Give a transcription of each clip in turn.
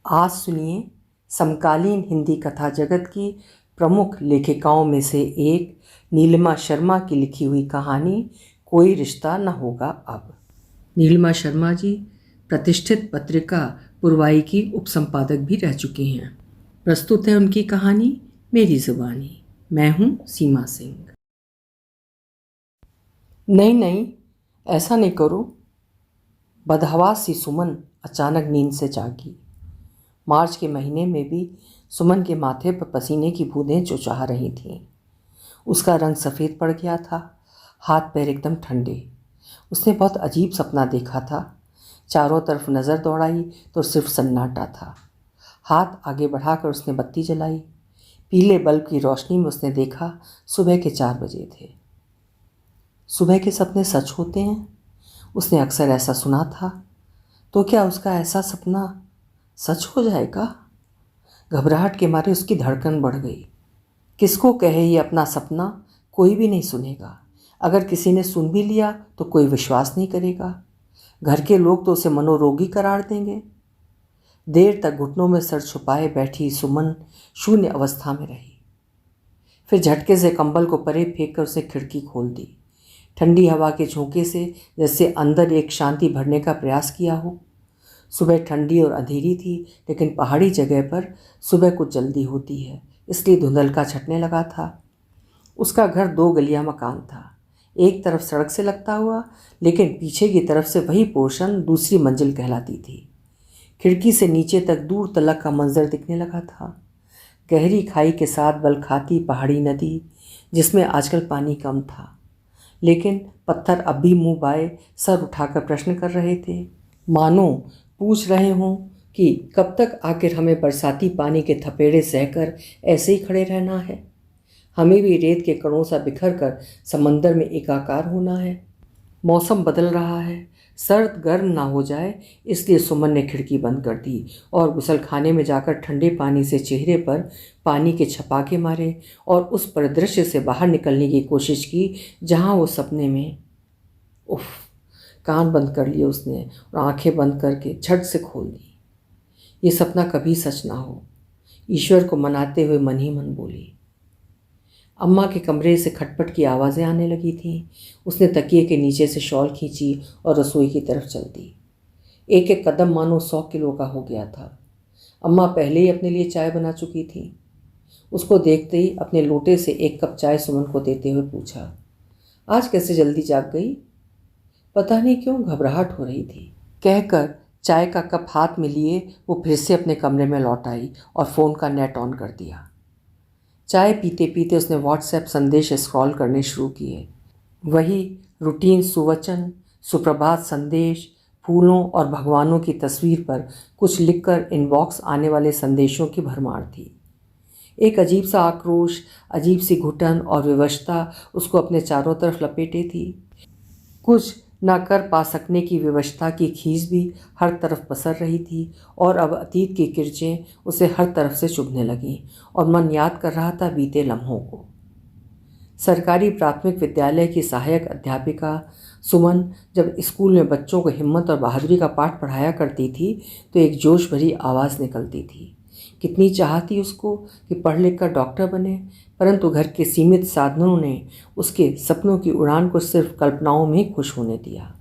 आज सुनिए समकालीन हिंदी कथा जगत की प्रमुख लेखिकाओं में से एक नीलिमा शर्मा की लिखी हुई कहानी कोई रिश्ता न होगा अब। नीलिमा शर्मा जी प्रतिष्ठित पत्रिका पुरवाई की उपसंपादक भी रह चुकी हैं। प्रस्तुत है उनकी कहानी मेरी जुबानी। मैं हूँ सीमा सिंह। नहीं, ऐसा नहीं करो। बदहवास सी सुमन अचानक नींद से जागी। मार्च के महीने में भी सुमन के माथे पर पसीने की बूंदें चुचहा रही थीं। उसका रंग सफ़ेद पड़ गया था, हाथ पैर एकदम ठंडे। उसने बहुत अजीब सपना देखा था। चारों तरफ नज़र दौड़ाई तो सिर्फ सन्नाटा था। हाथ आगे बढ़ाकर उसने बत्ती जलाई। पीले बल्ब की रोशनी में उसने देखा सुबह के 4 बजे थे। सुबह के सपने सच होते हैं, उसने अक्सर ऐसा सुना था। तो क्या उसका ऐसा सपना सच हो जाएगा? घबराहट के मारे उसकी धड़कन बढ़ गई। किसको कहे ये अपना सपना? कोई भी नहीं सुनेगा। अगर किसी ने सुन भी लिया तो कोई विश्वास नहीं करेगा। घर के लोग तो उसे मनोरोगी करार देंगे। देर तक घुटनों में सर छुपाए बैठी सुमन शून्य अवस्था में रही। फिर झटके से कंबल को परे फेंक कर उसने खिड़की खोल दी। ठंडी हवा के झोंके से जैसे अंदर एक शांति भरने का प्रयास किया हो। सुबह ठंडी और अंधेरी थी, लेकिन पहाड़ी जगह पर सुबह कुछ जल्दी होती है, इसलिए धुंधलका छटने लगा था। उसका घर 2 गलियां मकान था। एक तरफ सड़क से लगता हुआ, लेकिन पीछे की तरफ से वही पोर्शन दूसरी मंजिल कहलाती थी। खिड़की से नीचे तक दूर तलक का मंजर दिखने लगा था। गहरी खाई के साथ बल खाती पहाड़ी नदी, जिसमें आजकल पानी कम था, लेकिन पत्थर अब भी मुंह बाए सर उठाकर प्रश्न कर रहे थे, मानो पूछ रहे हों कि कब तक आखिर हमें बरसाती पानी के थपेड़े सहकर ऐसे ही खड़े रहना है। हमें भी रेत के कणों सा बिखर कर समंदर में एकाकार होना है। मौसम बदल रहा है, सर्द गर्म ना हो जाए, इसलिए सुमन ने खिड़की बंद कर दी और गुसलखाने में जाकर ठंडे पानी से चेहरे पर पानी के छपाके मारे और उस परिदृश्य से बाहर निकलने की कोशिश की जहाँ वो सपने में। उफ! कान बंद कर लिए उसने और आंखें बंद करके झट से खोल दी। ये सपना कभी सच ना हो, ईश्वर को मनाते हुए मन ही मन बोली। अम्मा के कमरे से खटपट की आवाज़ें आने लगी थीं। उसने तकिए के नीचे से शॉल खींची और रसोई की तरफ चल दी। एक एक कदम मानो 100 किलो का हो गया था। अम्मा पहले ही अपने लिए चाय बना चुकी थी। उसको देखते ही अपने लोटे से 1 कप चाय सुमन को देते हुए पूछा, आज कैसे जल्दी जाग गई? पता नहीं क्यों घबराहट हो रही थी, कहकर चाय का कप हाथ में लिए वो फिर से अपने कमरे में लौट आई और फ़ोन का नेट ऑन कर दिया। चाय पीते पीते उसने व्हाट्सएप संदेश स्क्रॉल करने शुरू किए। वही रूटीन सुवचन, सुप्रभात संदेश, फूलों और भगवानों की तस्वीर पर कुछ लिखकर इनबॉक्स आने वाले संदेशों की भरमार थी। एक अजीब सा आक्रोश, अजीब सी घुटन और विवशता उसको अपने चारों तरफ लपेटे थी। कुछ न कर पा सकने की विवशता की खीस भी हर तरफ पसर रही थी और अब अतीत की किरचें उसे हर तरफ से चुभने लगीं और मन याद कर रहा था बीते लम्हों को। सरकारी प्राथमिक विद्यालय की सहायक अध्यापिका सुमन जब स्कूल में बच्चों को हिम्मत और बहादुरी का पाठ पढ़ाया करती थी तो एक जोश भरी आवाज़ निकलती थी। कितनी चाहती उसको कि पढ़ लिख कर डॉक्टर बने, परंतु घर के सीमित साधनों ने उसके सपनों की उड़ान को सिर्फ कल्पनाओं में खुश होने दिया।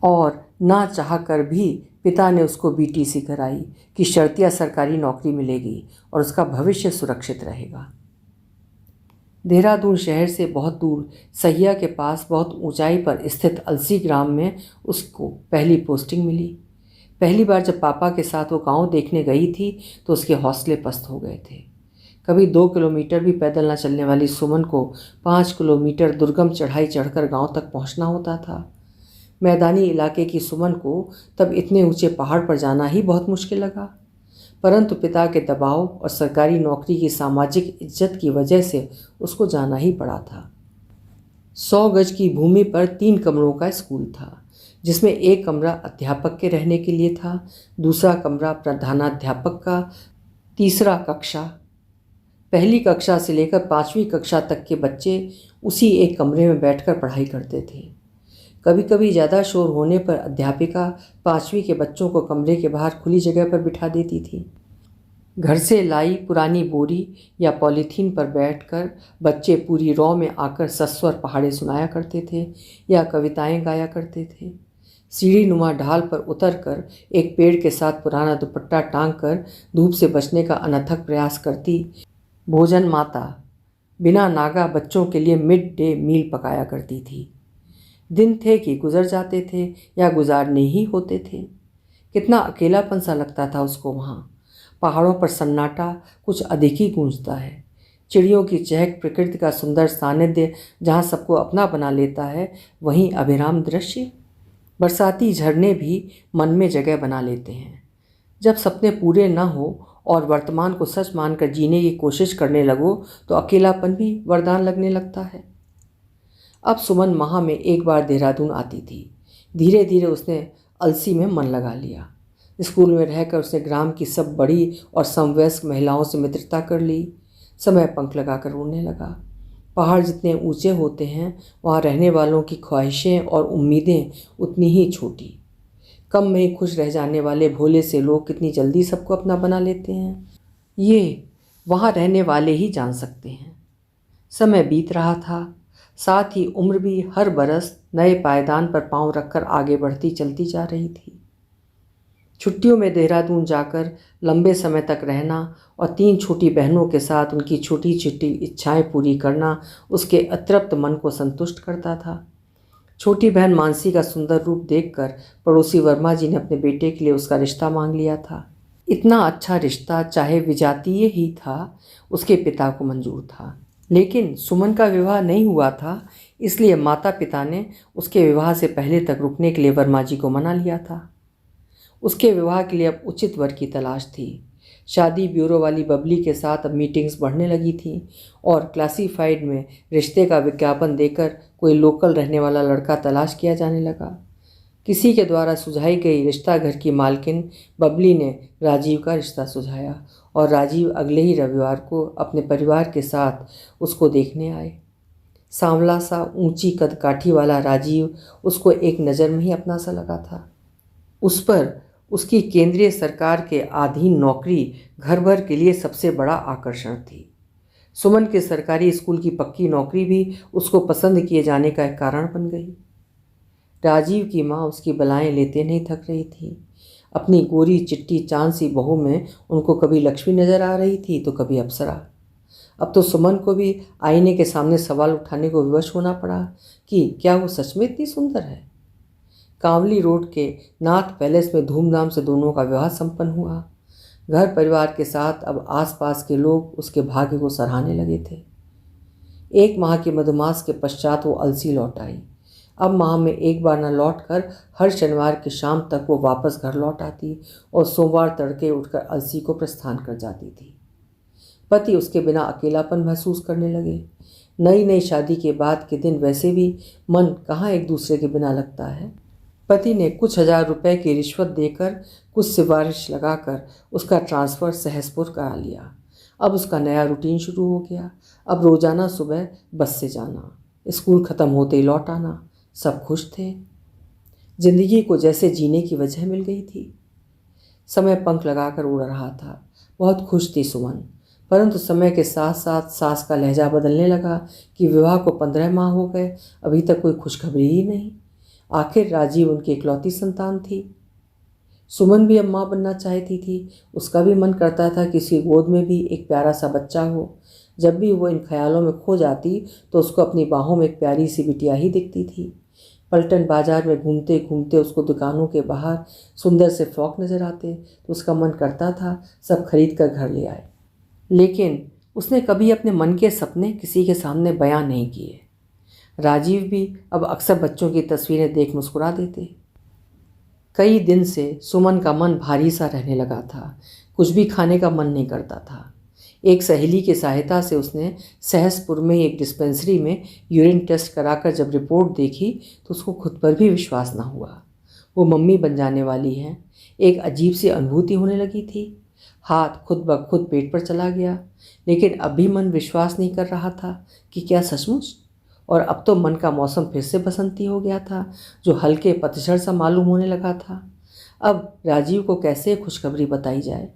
और ना चाह कर भी पिता ने उसको बीटीसी कराई कि शर्तिया सरकारी नौकरी मिलेगी और उसका भविष्य सुरक्षित रहेगा। देहरादून शहर से बहुत दूर सहिया के पास बहुत ऊंचाई पर स्थित अलसी ग्राम में उसको पहली पोस्टिंग मिली। पहली बार जब पापा के साथ वो गांव देखने गई थी तो उसके हौसले पस्त हो गए थे। कभी 2 किलोमीटर भी पैदल न चलने वाली सुमन को 5 किलोमीटर दुर्गम चढ़ाई चढ़कर गांव तक पहुंचना होता था। मैदानी इलाके की सुमन को तब इतने ऊंचे पहाड़ पर जाना ही बहुत मुश्किल लगा, परंतु पिता के दबाव और सरकारी नौकरी की सामाजिक इज्जत की वजह से उसको जाना ही पड़ा था। 100 गज की भूमि पर 3 कमरों का स्कूल था, जिसमें एक कमरा अध्यापक के रहने के लिए था, दूसरा कमरा प्रधानाध्यापक का, तीसरा कक्षा। पहली कक्षा से लेकर 5वीं कक्षा तक के बच्चे उसी एक कमरे में बैठकर पढ़ाई करते थे। कभी कभी ज़्यादा शोर होने पर अध्यापिका 5वीं के बच्चों को कमरे के बाहर खुली जगह पर बिठा देती थी। घर से लाई पुरानी बोरी या पॉलीथीन पर बैठकर बच्चे पूरी रौ में आकर सस्वर पहाड़े सुनाया करते थे या कविताएं गाया करते थे। सीढ़ी नुमा ढाल पर उतरकर एक पेड़ के साथ पुराना दुपट्टा टांग कर धूप से बचने का अनथक प्रयास करती भोजन माता बिना नागा बच्चों के लिए मिड डे मील पकाया करती थी। दिन थे कि गुजर जाते थे या गुजारने ही होते थे। कितना अकेलापन सा लगता था उसको वहाँ। पहाड़ों पर सन्नाटा कुछ अधिक ही गूंजता है। चिड़ियों की चहक, प्रकृति का सुंदर सानिध्य जहाँ सबको अपना बना लेता है, वहीं अभिराम दृश्य। बरसाती झरने भी मन में जगह बना लेते हैं। जब सपने पूरे न हो और वर्तमान को सच मानकर जीने की कोशिश करने लगो तो अकेलापन भी वरदान लगने लगता है। अब सुमन माह में एक बार देहरादून आती थी। धीरे धीरे उसने अलसी में मन लगा लिया। स्कूल में रहकर उसने ग्राम की सब बड़ी और समवयस्क महिलाओं से मित्रता कर ली। समय पंख लगाकर उड़ने लगा। पहाड़ जितने ऊंचे होते हैं, वहाँ रहने वालों की ख्वाहिशें और उम्मीदें उतनी ही छोटी। कम में ही खुश रह जाने वाले भोले से लोग कितनी जल्दी सबको अपना बना लेते हैं, ये वहाँ रहने वाले ही जान सकते हैं। समय बीत रहा था, साथ ही उम्र भी हर बरस नए पायदान पर पांव रखकर आगे बढ़ती चलती जा रही थी। छुट्टियों में देहरादून जाकर लंबे समय तक रहना और 3 छोटी बहनों के साथ उनकी छोटी छोटी इच्छाएं पूरी करना उसके अतृप्त मन को संतुष्ट करता था। छोटी बहन मानसी का सुंदर रूप देखकर पड़ोसी वर्मा जी ने अपने बेटे के लिए उसका रिश्ता मांग लिया था। इतना अच्छा रिश्ता चाहे विजातीय ही था, उसके पिता को मंजूर था। लेकिन सुमन का विवाह नहीं हुआ था, इसलिए माता पिता ने उसके विवाह से पहले तक रुकने के लिए वर्मा जी को मना लिया था। उसके विवाह के लिए अब उचित वर की तलाश थी। शादी ब्यूरो वाली बबली के साथ अब मीटिंग्स बढ़ने लगी थीं और क्लासीफाइड में रिश्ते का विज्ञापन देकर कोई लोकल रहने वाला लड़का तलाश किया जाने लगा। किसी के द्वारा सुझाई गई रिश्ता घर की मालकिन बबली ने राजीव का रिश्ता सुझाया और राजीव अगले ही रविवार को अपने परिवार के साथ उसको देखने आए। सांवला सा ऊंची कदकाठी वाला राजीव उसको एक नज़र में ही अपना सा लगा था। उस पर उसकी केंद्रीय सरकार के अधीन नौकरी घर भर के लिए सबसे बड़ा आकर्षण थी। सुमन के सरकारी स्कूल की पक्की नौकरी भी उसको पसंद किए जाने का एक कारण बन गई। राजीव की माँ उसकी बलाएं लेते नहीं थक रही थी। अपनी गोरी चिट्टी चांद सी बहू में उनको कभी लक्ष्मी नजर आ रही थी तो कभी अप्सरा। अब तो सुमन को भी आईने के सामने सवाल उठाने को विवश होना पड़ा कि क्या वो सच में इतनी सुंदर है। कांवली रोड के नाथ पैलेस में धूमधाम से दोनों का विवाह संपन्न हुआ। घर परिवार के साथ अब आसपास के लोग उसके भाग्य को सराहने लगे थे। 1 माह के मधुमास के पश्चात वो अलसी लौट आई। अब माह में एक बार न लौटकर हर शनिवार की शाम तक वो वापस घर लौट आती और सोमवार तड़के उठकर अलसी को प्रस्थान कर जाती थी। पति उसके बिना अकेलापन महसूस करने लगे। नई नई शादी के बाद के दिन वैसे भी मन कहाँ एक दूसरे के बिना लगता है। पति ने कुछ हजार रुपए की रिश्वत देकर कुछ सिफारिश लगाकर उसका ट्रांसफ़र सहसपुर करा लिया। अब उसका नया रूटीन शुरू हो गया। अब रोज़ाना सुबह बस से जाना, स्कूल ख़त्म होते ही लौट आना। सब खुश थे। जिंदगी को जैसे जीने की वजह मिल गई थी। समय पंख लगाकर उड़ रहा था। बहुत खुश थी सुमन, परंतु समय के साथ साथ सास का लहजा बदलने लगा कि विवाह को 15 माह हो गए, अभी तक कोई खुशखबरी ही नहीं। आखिर राजीव उनकी इकलौती संतान थी। सुमन भी अब माँ बनना चाहती थी। उसका भी मन करता था कि उसकी गोद में भी एक प्यारा सा बच्चा हो। जब भी वो इन ख्यालों में खो जाती तो उसको अपनी बाहों में एक प्यारी सी बिटिया ही दिखती थी। पलटन बाजार में घूमते घूमते उसको दुकानों के बाहर सुंदर से फ्रॉक नज़र आते तो उसका मन करता था सब खरीद कर घर ले आए। लेकिन उसने कभी अपने मन के सपने किसी के सामने बयां नहीं किए। राजीव भी अब अक्सर बच्चों की तस्वीरें देख मुस्कुरा देते। कई दिन से सुमन का मन भारी सा रहने लगा था। कुछ भी खाने का मन नहीं करता था। एक सहेली की सहायता से उसने सहसपुर में एक डिस्पेंसरी में यूरिन टेस्ट कराकर जब रिपोर्ट देखी तो उसको खुद पर भी विश्वास ना हुआ। वो मम्मी बन जाने वाली है। एक अजीब सी अनुभूति होने लगी थी। हाथ खुद ब खुद पेट पर चला गया, लेकिन अब भी मन विश्वास नहीं कर रहा था कि क्या सचमुच। और अब तो मन का मौसम फिर से बसंती हो गया था, जो हल्के पतझड़ सा मालूम होने लगा था। अब राजीव को कैसे खुशखबरी बताई जाए।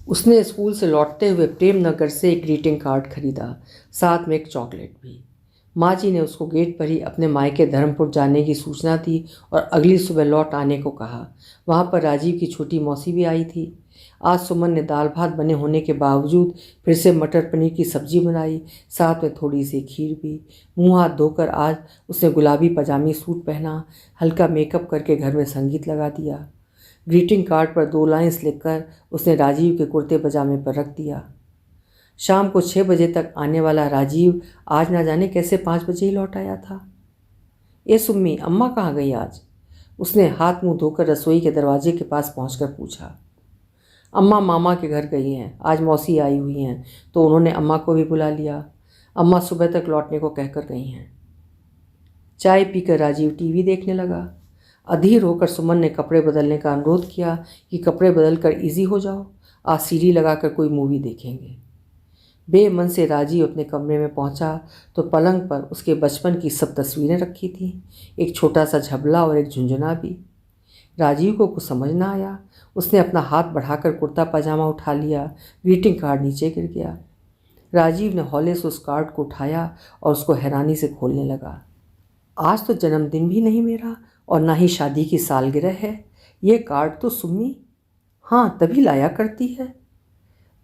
उसने स्कूल से लौटते हुए प्रेम नगर से एक ग्रीटिंग कार्ड खरीदा, साथ में एक चॉकलेट भी। माँ जी ने उसको गेट पर ही अपने मायके धर्मपुर जाने की सूचना दी और अगली सुबह लौट आने को कहा। वहाँ पर राजीव की छोटी मौसी भी आई थी। आज सुमन ने दाल भात बने होने के बावजूद फिर से मटर पनीर की सब्जी बनाई, साथ में थोड़ी सी खीर भी। मुँह हाथ धोकर आज उसने गुलाबी पजामी सूट पहना, हल्का मेकअप करके घर में संगीत लगा दिया। ग्रीटिंग कार्ड पर 2 लाइन्स लिखकर उसने राजीव के कुर्ते पजामे पर रख दिया। शाम को 6 बजे तक आने वाला राजीव आज ना जाने कैसे 5 बजे ही लौट आया था। ए सुम्मी, अम्मा कहाँ गई आज? उसने हाथ मुंह धोकर रसोई के दरवाजे के पास पहुंचकर पूछा। अम्मा मामा के घर गई हैं, आज मौसी आई हुई हैं तो उन्होंने अम्मा को भी बुला लिया। अम्मा सुबह तक लौटने को कहकर गई हैं। चाय पीकर राजीव टीवी देखने लगा। अधीर होकर सुमन ने कपड़े बदलने का अनुरोध किया कि कपड़े बदल कर ईजी हो जाओ, आज सीडी लगाकर कोई मूवी देखेंगे। बेमन से राजीव अपने कमरे में पहुंचा तो पलंग पर उसके बचपन की सब तस्वीरें रखी थीं, एक छोटा सा झबला और एक झुंझुना भी। राजीव को कुछ समझ ना आया। उसने अपना हाथ बढ़ाकर कुर्ता पजामा उठा लिया। ग्रीटिंग कार्ड नीचे गिर गया। राजीव ने हौले से उस कार्ड को उठाया और उसको हैरानी से खोलने लगा। आज तो जन्मदिन भी नहीं मेरा और ना ही शादी की सालगिरह है। ये कार्ड तो सुम्मी हाँ तभी लाया करती है।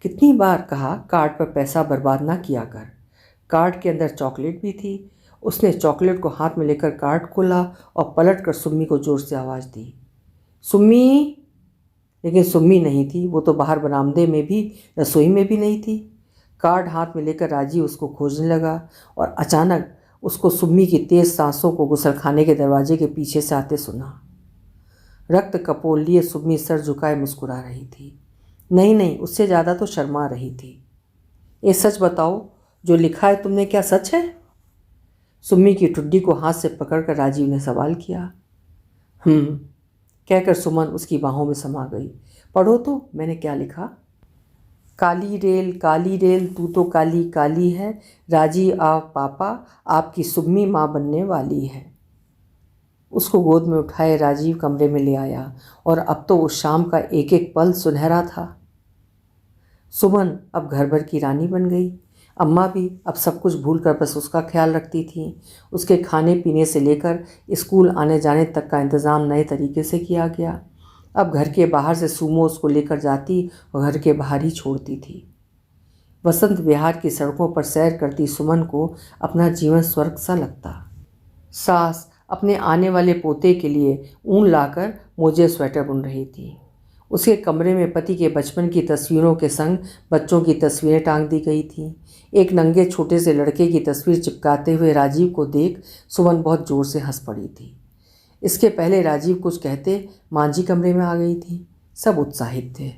कितनी बार कहा कार्ड पर पैसा बर्बाद ना किया कर। कार्ड के अंदर चॉकलेट भी थी। उसने चॉकलेट को हाथ में लेकर कार्ड खोला और पलट कर सुम्मी को जोर से आवाज़ दी, सुम्मी। लेकिन सुम्मी नहीं थी। वो तो बाहर बरामदे में भी, रसोई में भी नहीं थी। कार्ड हाथ में लेकर राजीव उसको खोजने लगा और अचानक उसको सुम्मी की तेज़ सांसों को गुसलखाने के दरवाजे के पीछे से आते सुना। रक्त कपोल लिए सुम्मी सर झुकाए मुस्कुरा रही थी। नहीं, उससे ज़्यादा तो शर्मा रही थी। ये सच बताओ, जो लिखा है तुमने क्या सच है? सुम्मी की ठुड्डी को हाथ से पकड़कर राजीव ने सवाल किया। कहकर सुमन उसकी बाहों में समा गई। पढ़ो तो मैंने क्या लिखा। काली रेल तू तो काली काली है, राजीव आप पापा आपकी सुम्मी माँ बनने वाली है। उसको गोद में उठाए राजीव कमरे में ले आया और अब तो उस शाम का एक एक पल सुनहरा था। सुमन अब घर भर की रानी बन गई। अम्मा भी अब सब कुछ भूलकर बस उसका ख्याल रखती थी। उसके खाने पीने से लेकर स्कूल आने जाने तक का इंतज़ाम नए तरीके से किया गया। अब घर के बाहर से सूमो उसको लेकर जाती और घर के बाहर ही छोड़ती थी। वसंत विहार की सड़कों पर सैर करती सुमन को अपना जीवन स्वर्ग सा लगता। सास अपने आने वाले पोते के लिए ऊन लाकर मोजे स्वेटर बुन रही थी। उसके कमरे में पति के बचपन की तस्वीरों के संग बच्चों की तस्वीरें टांग दी गई थीं। एक नंगे छोटे से लड़के की तस्वीर चिपकाते हुए राजीव को देख सुमन बहुत ज़ोर से हंस पड़ी थी। इसके पहले राजीव कुछ कहते माँ जी कमरे में आ गई थी। सब उत्साहित थे।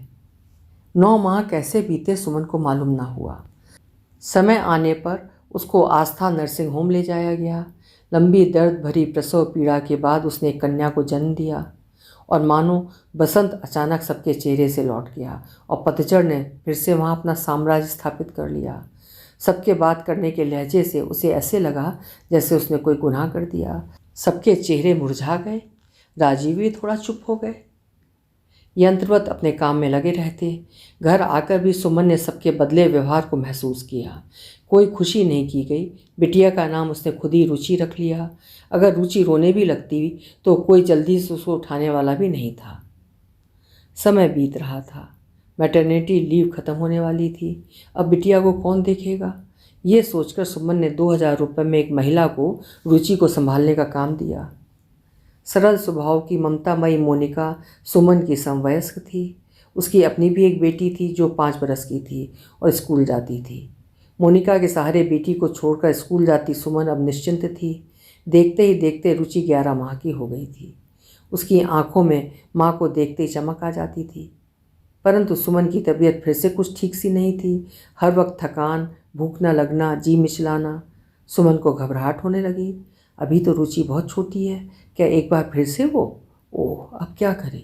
9 माह कैसे बीते सुमन को मालूम ना हुआ। समय आने पर उसको आस्था नर्सिंग होम ले जाया गया। लंबी दर्द भरी प्रसव पीड़ा के बाद उसने एक कन्या को जन्म दिया और मानो बसंत अचानक सबके चेहरे से लौट गया और पतझड़ ने फिर से वहाँ अपना साम्राज्य स्थापित कर लिया। सबके बात करने के लहजे से उसे ऐसे लगा जैसे उसने कोई गुनाह कर दिया। सबके चेहरे मुरझा गए। राजीव भी थोड़ा चुप हो गए। यंत्रवत अपने काम में लगे रहते। घर आकर भी सुमन ने सबके बदले व्यवहार को महसूस किया। कोई खुशी नहीं की गई। बिटिया का नाम उसने खुद ही रुचि रख लिया। अगर रुचि रोने भी लगती तो कोई जल्दी से उसको उठाने वाला भी नहीं था। समय बीत रहा था। मैटरनिटी लीव खत्म होने वाली थी। अब बिटिया को कौन देखेगा, ये सोचकर सुमन ने 2000 रुपये में एक महिला को रुचि को संभालने का काम दिया। सरल स्वभाव की ममतामयी मोनिका सुमन की समवयस्क थी। उसकी अपनी भी एक बेटी थी जो 5 बरस की थी और स्कूल जाती थी। मोनिका के सहारे बेटी को छोड़कर स्कूल जाती सुमन अब निश्चिंत थी। देखते ही देखते रुचि 11 माह की हो गई थी। उसकी आंखों में माँ को देखते ही चमक आ जाती थी। परंतु सुमन की तबीयत फिर से कुछ ठीक सी नहीं थी। हर वक्त थकान, भूख न लगना, जी मिचलाना। सुमन को घबराहट होने लगी। अभी तो रुचि बहुत छोटी है, क्या एक बार फिर से वो? ओह, अब क्या करें।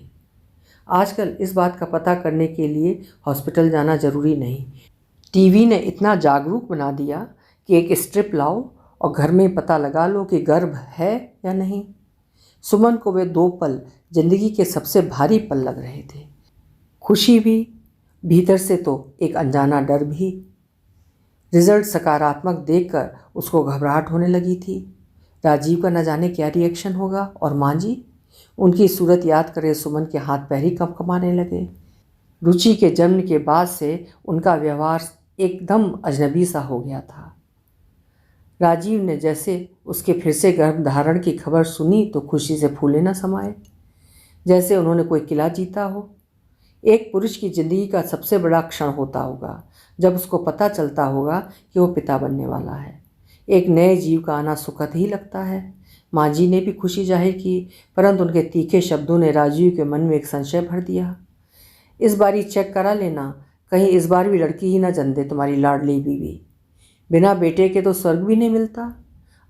आजकल इस बात का पता करने के लिए हॉस्पिटल जाना ज़रूरी नहीं। टीवी ने इतना जागरूक बना दिया कि एक स्ट्रिप लाओ और घर में पता लगा लो कि गर्भ है या नहीं। सुमन को वे 2 पल जिंदगी के सबसे भारी पल लग रहे थे। खुशी भी, भीतर से तो एक अनजाना डर भी। रिजल्ट सकारात्मक देखकर उसको घबराहट होने लगी थी। राजीव का न जाने क्या रिएक्शन होगा। और माँ जी, उनकी सूरत याद करे सुमन के हाथ पैर ही कंपकंपाने लगे। रुचि के जन्म के बाद से उनका व्यवहार एकदम अजनबी सा हो गया था। राजीव ने जैसे उसके फिर से गर्भधारण की खबर सुनी तो खुशी से फूले न समाये, जैसे उन्होंने कोई किला जीता हो। एक पुरुष की जिंदगी का सबसे बड़ा क्षण होता होगा जब उसको पता चलता होगा कि वो पिता बनने वाला है। एक नए जीव का आना सुखद ही लगता है। माँ जी ने भी खुशी जाहिर की, परंतु उनके तीखे शब्दों ने राजीव के मन में एक संशय भर दिया। इस बारी चेक करा लेना, कहीं इस बार भी लड़की ही ना जन्म दे तुम्हारी लाडली बीवी। बिना बेटे के तो स्वर्ग भी नहीं मिलता।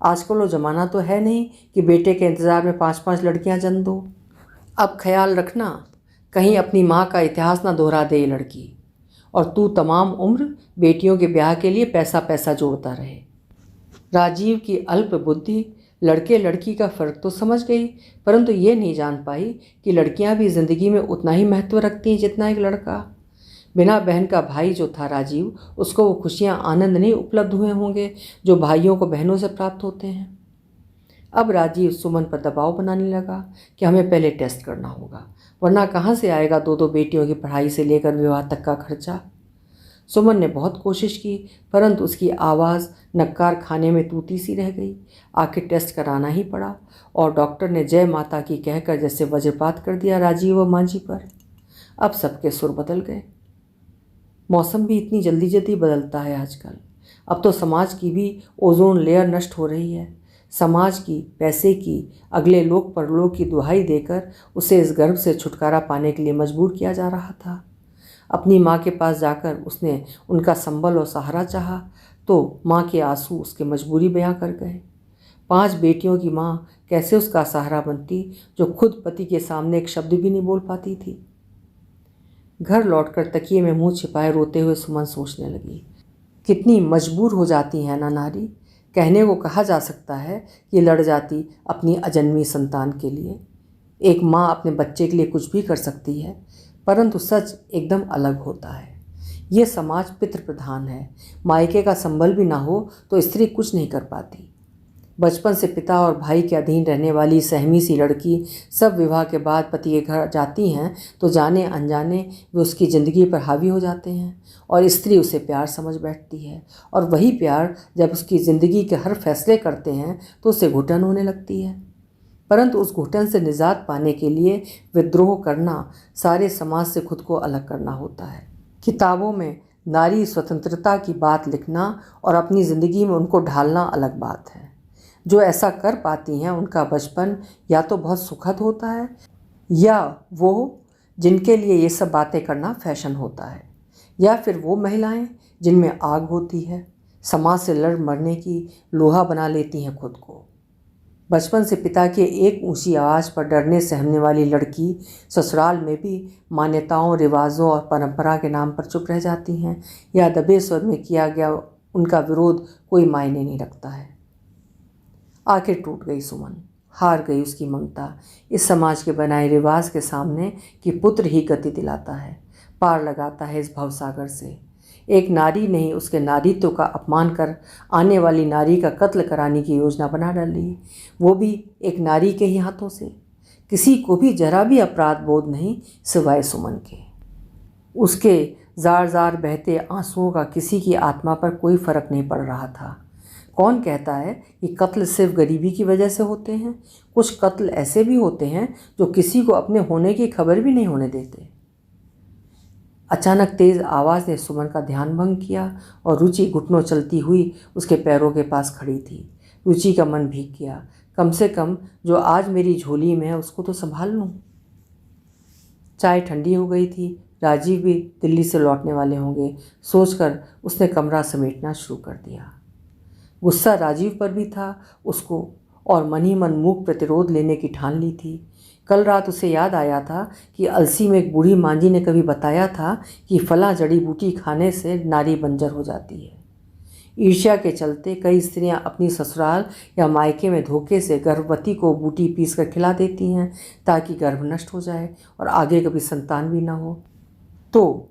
आजकल वो ज़माना तो है नहीं कि बेटे के इंतज़ार में 5-5 लड़कियां जन्म दो। अब ख्याल रखना, कहीं अपनी माँ का इतिहास ना दोहरा दे ये लड़की, और तू तमाम उम्र बेटियों के ब्याह के लिए पैसा पैसा जोड़ता रहे। राजीव की अल्प बुद्धि लड़के लड़की का फ़र्क तो समझ गई, परंतु ये नहीं जान पाई कि लड़कियां भी ज़िंदगी में उतना ही महत्व रखती हैं जितना एक लड़का। बिना बहन का भाई जो था राजीव, उसको वो खुशियां आनंद नहीं उपलब्ध हुए होंगे जो भाइयों को बहनों से प्राप्त होते हैं। अब राजीव सुमन पर दबाव बनाने लगा कि हमें पहले टेस्ट करना होगा, वरना कहाँ से आएगा 2-2 बेटियों की पढ़ाई से लेकर विवाह तक का खर्चा। सुमन ने बहुत कोशिश की, परंतु उसकी आवाज़ नक्कार खाने में तूती सी रह गई। आखिर टेस्ट कराना ही पड़ा और डॉक्टर ने जय माता की कहकर जैसे वज्रपात कर दिया राजीव व माँ जी पर। अब सबके सुर बदल गए। मौसम भी इतनी जल्दी जल्दी बदलता है आजकल। अब तो समाज की भी ओजोन लेयर नष्ट हो रही है। समाज की, पैसे की, अगले लोक परलोक की दुहाई देकर उसे इस गर्भ से छुटकारा पाने के लिए मजबूर किया जा रहा था। अपनी माँ के पास जाकर उसने उनका संबल और सहारा चाहा तो माँ के आंसू उसके मजबूरी बयां कर गए। 5 बेटियों की माँ कैसे उसका सहारा बनती जो खुद पति के सामने एक शब्द भी नहीं बोल पाती थी। घर लौटकर तकिए में मुंह छिपाए रोते हुए सुमन सोचने लगी, कितनी मजबूर हो जाती है ना नारी। कहने को कहा जा सकता है कि लड़ जाती अपनी अजन्मी संतान के लिए। एक माँ अपने बच्चे के लिए कुछ भी कर सकती है, परंतु सच एकदम अलग होता है। ये समाज पितृ प्रधान है। मायके का संबल भी ना हो तो स्त्री कुछ नहीं कर पाती। बचपन से पिता और भाई के अधीन रहने वाली सहमी सी लड़की सब विवाह के बाद पति के घर जाती हैं तो जाने अनजाने वे उसकी ज़िंदगी पर हावी हो जाते हैं और स्त्री उसे प्यार समझ बैठती है, और वही प्यार जब उसकी ज़िंदगी के हर फैसले करते हैं तो उसे घुटन होने लगती है। परंतु उस घुटन से निजात पाने के लिए विद्रोह करना, सारे समाज से खुद को अलग करना होता है। किताबों में नारी स्वतंत्रता की बात लिखना और अपनी ज़िंदगी में उनको ढालना अलग बात है। जो ऐसा कर पाती हैं उनका बचपन या तो बहुत सुखद होता है, या वो जिनके लिए ये सब बातें करना फैशन होता है, या फिर वो महिलाएं जिनमें आग होती है, समाज से लड़ मरने की लोहा बना लेती हैं खुद को। बचपन से पिता के एक ऊंची आवाज़ पर डरने सहमने वाली लड़की ससुराल में भी मान्यताओं, रिवाजों और परंपरा के नाम पर चुप रह जाती हैं, या दबे स्वर में किया गया उनका विरोध कोई मायने नहीं रखता है। आखिर टूट गई सुमन, हार गई उसकी ममता इस समाज के बनाए रिवाज के सामने कि पुत्र ही गति दिलाता है, पार लगाता है इस भवसागर से। एक नारी ने उसके नारीत्व का अपमान कर आने वाली नारी का कत्ल कराने की योजना बना डाली, वो भी एक नारी के ही हाथों से। किसी को भी जरा भी अपराध बोध नहीं सिवाय सुमन के। उसके जार जार बहते आंसुओं का किसी की आत्मा पर कोई फर्क नहीं पड़ रहा था। कौन कहता है कि कत्ल सिर्फ गरीबी की वजह से होते हैं? कुछ कत्ल ऐसे भी होते हैं जो किसी को अपने होने की खबर भी नहीं होने देते। अचानक तेज़ आवाज़ ने सुमन का ध्यान भंग किया और रुचि घुटनों चलती हुई उसके पैरों के पास खड़ी थी। रुचि का मन भीग गया। कम से कम जो आज मेरी झोली में है उसको तो संभाल लूँ। चाय ठंडी हो गई थी। राजीव भी दिल्ली से लौटने वाले होंगे सोचकर उसने कमरा समेटना शुरू कर दिया। गुस्सा राजीव पर भी था उसको, और मन ही मन मूक प्रतिरोध लेने की ठान ली थी। कल रात उसे याद आया था कि अलसी में एक बूढ़ी मांझी ने कभी बताया था कि फला जड़ी बूटी खाने से नारी बंजर हो जाती है। ईर्ष्या के चलते कई स्त्रियां अपनी ससुराल या मायके में धोखे से गर्भवती को बूटी पीस कर खिला देती हैं ताकि गर्भ नष्ट हो जाए और आगे कभी संतान भी ना हो। तो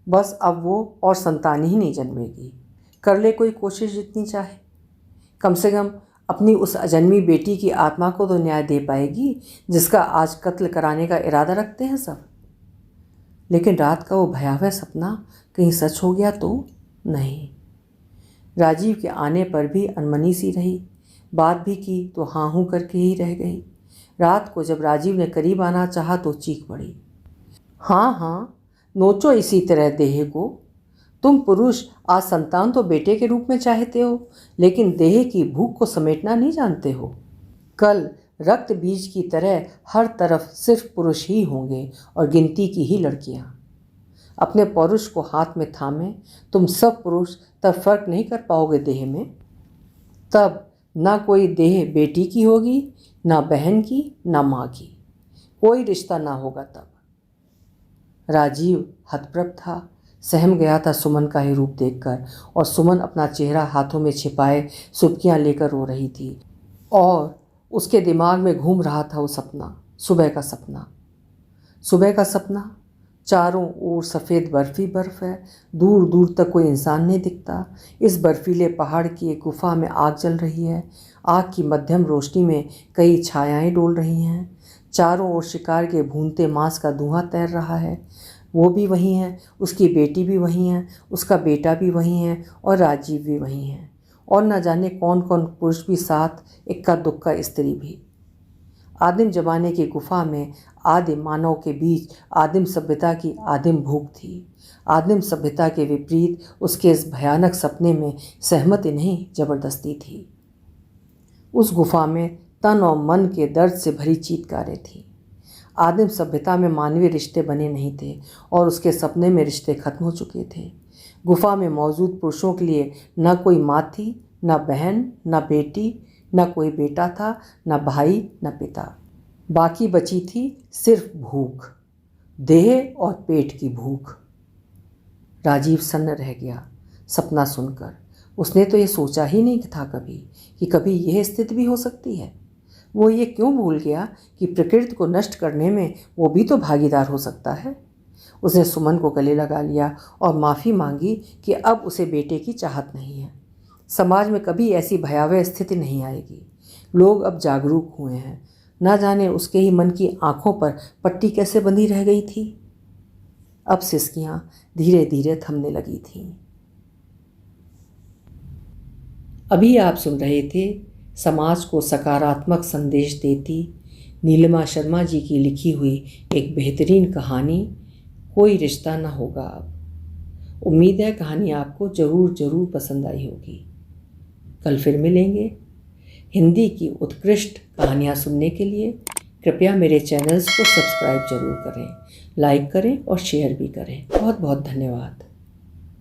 बस अब वो और संतान ही नहीं जन्मेगी। कर ले कोई कोशिश जितनी चाहे, कम से कम अपनी उस अजन्मी बेटी की आत्मा को तो न्याय दे पाएगी जिसका आज कत्ल कराने का इरादा रखते हैं सब। लेकिन रात का वो भयावह सपना कहीं सच हो गया तो नहीं। राजीव के आने पर भी अनमनी सी रही, बात भी की तो हाँ हूँ करके ही रह गई। रात को जब राजीव ने करीब आना चाहा तो चीख पड़ी, हाँ हाँ नोचो इसी तरह देह को। तुम पुरुष आज संतान तो बेटे के रूप में चाहते हो, लेकिन देह की भूख को समेटना नहीं जानते हो। कल रक्त बीज की तरह हर तरफ सिर्फ पुरुष ही होंगे और गिनती की ही लड़कियां। अपने पौरुष को हाथ में थामे तुम सब पुरुष तब फर्क नहीं कर पाओगे देह में। तब ना कोई देह बेटी की होगी, ना बहन की, ना माँ की, कोई रिश्ता ना होगा तब। राजीव हतप्रभ था, सहम गया था सुमन का ही रूप देखकर, और सुमन अपना चेहरा हाथों में छिपाए सुबकियां लेकर रो रही थी, और उसके दिमाग में घूम रहा था वो सपना, सुबह का सपना। सुबह का सपना, चारों ओर सफ़ेद बर्फ़ ही बर्फ़ है, दूर दूर तक कोई इंसान नहीं दिखता। इस बर्फीले पहाड़ की एक गुफा में आग जल रही है, आग की मध्यम रोशनी में कई छायाएं डोल रही हैं। चारों ओर शिकार के भूनते मांस का धुआं तैर रहा है। वो भी वहीं है, उसकी बेटी भी वहीं है, उसका बेटा भी वहीं है, और राजीव भी वहीं है, और न जाने कौन कौन पुरुष भी साथ, इक्का दुक्का स्त्री भी। आदिम जमाने की गुफा में आदिम मानव के बीच आदिम सभ्यता की आदिम भूख थी। आदिम सभ्यता के विपरीत उसके इस भयानक सपने में सहमति नहीं, जबरदस्ती थी। उस गुफा में तन और मन के दर्द से भरी चीत्कारें थीं। आदिम सभ्यता में मानवीय रिश्ते बने नहीं थे, और उसके सपने में रिश्ते खत्म हो चुके थे। गुफा में मौजूद पुरुषों के लिए न कोई माँ थी, न बहन, न बेटी, न कोई बेटा था, न भाई, न पिता। बाकी बची थी सिर्फ भूख, देह और पेट की भूख। राजीव सन्न रह गया सपना सुनकर। उसने तो ये सोचा ही नहीं था कभी कि कभी यह स्थिति भी हो सकती है। वो ये क्यों भूल गया कि प्रकृति को नष्ट करने में वो भी तो भागीदार हो सकता है। उसने सुमन को गले लगा लिया और माफ़ी मांगी कि अब उसे बेटे की चाहत नहीं है। समाज में कभी ऐसी भयावह स्थिति नहीं आएगी। लोग अब जागरूक हुए हैं। ना जाने उसके ही मन की आंखों पर पट्टी कैसे बंधी रह गई थी। अब सिसकियां धीरे धीरे थमने लगी थीं। अभी आप सुन रहे थे समाज को सकारात्मक संदेश देती नीलिमा शर्मा जी की लिखी हुई एक बेहतरीन कहानी, कोई रिश्ता न होगा अब। उम्मीद है कहानी आपको ज़रूर पसंद आई होगी। कल फिर मिलेंगे। हिंदी की उत्कृष्ट कहानियाँ सुनने के लिए कृपया मेरे चैनल्स को सब्सक्राइब जरूर करें, लाइक करें और शेयर भी करें। बहुत बहुत धन्यवाद।